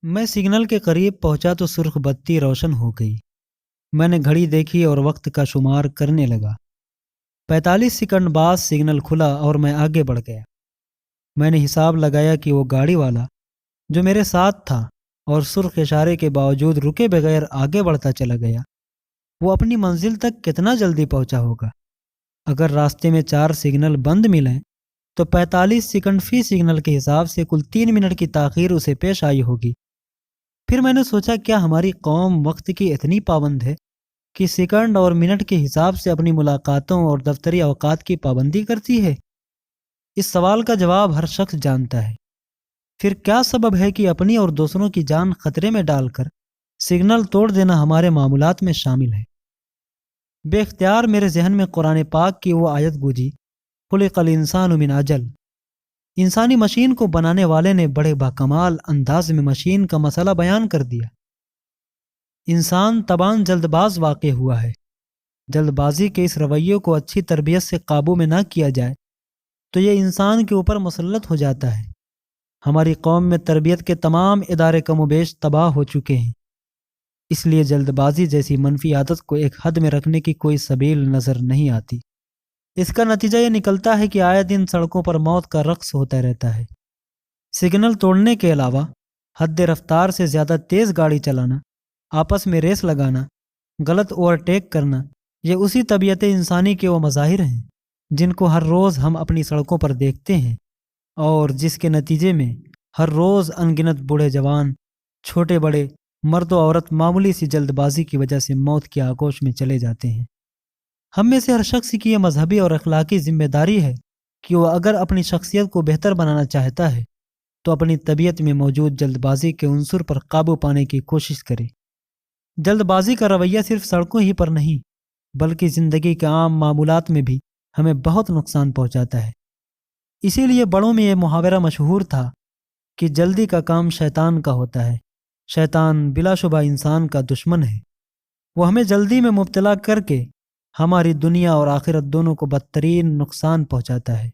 میں سگنل کے قریب پہنچا تو سرخ بتی روشن ہو گئی۔ میں نے گھڑی دیکھی اور وقت کا شمار کرنے لگا۔ 45 سیکنڈ بعد سگنل کھلا اور میں آگے بڑھ گیا۔ میں نے حساب لگایا کہ وہ گاڑی والا جو میرے ساتھ تھا اور سرخ اشارے کے باوجود رکے بغیر آگے بڑھتا چلا گیا، وہ اپنی منزل تک کتنا جلدی پہنچا ہوگا۔ اگر راستے میں 4 سگنل بند ملیں تو 45 سیکنڈ فی سگنل کے حساب سے کل 3 منٹ کی تاخیر اسے پیش آئی ہوگی۔ پھر میں نے سوچا، کیا ہماری قوم وقت کی اتنی پابند ہے کہ سیکنڈ اور منٹ کے حساب سے اپنی ملاقاتوں اور دفتری اوقات کی پابندی کرتی ہے؟ اس سوال کا جواب ہر شخص جانتا ہے۔ پھر کیا سبب ہے کہ اپنی اور دوسروں کی جان خطرے میں ڈال کر سگنل توڑ دینا ہمارے معمولات میں شامل ہے؟ بے اختیار میرے ذہن میں قرآن پاک کی وہ آیت گونجی، خلق الانسان من عجل۔ انسانی مشین کو بنانے والے نے بڑے باکمال انداز میں مشین کا مسئلہ بیان کر دیا۔ انسان طبعاً جلد باز واقع ہوا ہے۔ جلد بازی کے اس رویے کو اچھی تربیت سے قابو میں نہ کیا جائے تو یہ انسان کے اوپر مسلط ہو جاتا ہے۔ ہماری قوم میں تربیت کے تمام ادارے کم و بیش تباہ ہو چکے ہیں، اس لیے جلد بازی جیسی منفی عادت کو ایک حد میں رکھنے کی کوئی سبیل نظر نہیں آتی۔ اس کا نتیجہ یہ نکلتا ہے کہ آئے دن سڑکوں پر موت کا رقص ہوتا رہتا ہے۔ سگنل توڑنے کے علاوہ حد رفتار سے زیادہ تیز گاڑی چلانا، آپس میں ریس لگانا، غلط اوورٹیک کرنا، یہ اسی طبیعت انسانی کے وہ مظاہر ہیں جن کو ہر روز ہم اپنی سڑکوں پر دیکھتے ہیں، اور جس کے نتیجے میں ہر روز انگنت بوڑھے جوان، چھوٹے بڑے، مرد و عورت معمولی سی جلد بازی کی وجہ سے موت کی آغوش میں چلے جاتے ہیں۔ ہم میں سے ہر شخص کی یہ مذہبی اور اخلاقی ذمہ داری ہے کہ وہ اگر اپنی شخصیت کو بہتر بنانا چاہتا ہے تو اپنی طبیعت میں موجود جلد بازی کے عنصر پر قابو پانے کی کوشش کرے۔ جلد بازی کا رویہ صرف سڑکوں ہی پر نہیں بلکہ زندگی کے عام معمولات میں بھی ہمیں بہت نقصان پہنچاتا ہے۔ اسی لیے بڑوں میں یہ محاورہ مشہور تھا کہ جلدی کا کام شیطان کا ہوتا ہے۔ شیطان بلا شبہ انسان کا دشمن ہے۔ وہ ہمیں جلدی میں مبتلا کر کے ہماری دنیا اور آخرت دونوں کو بدترین نقصان پہنچاتا ہے۔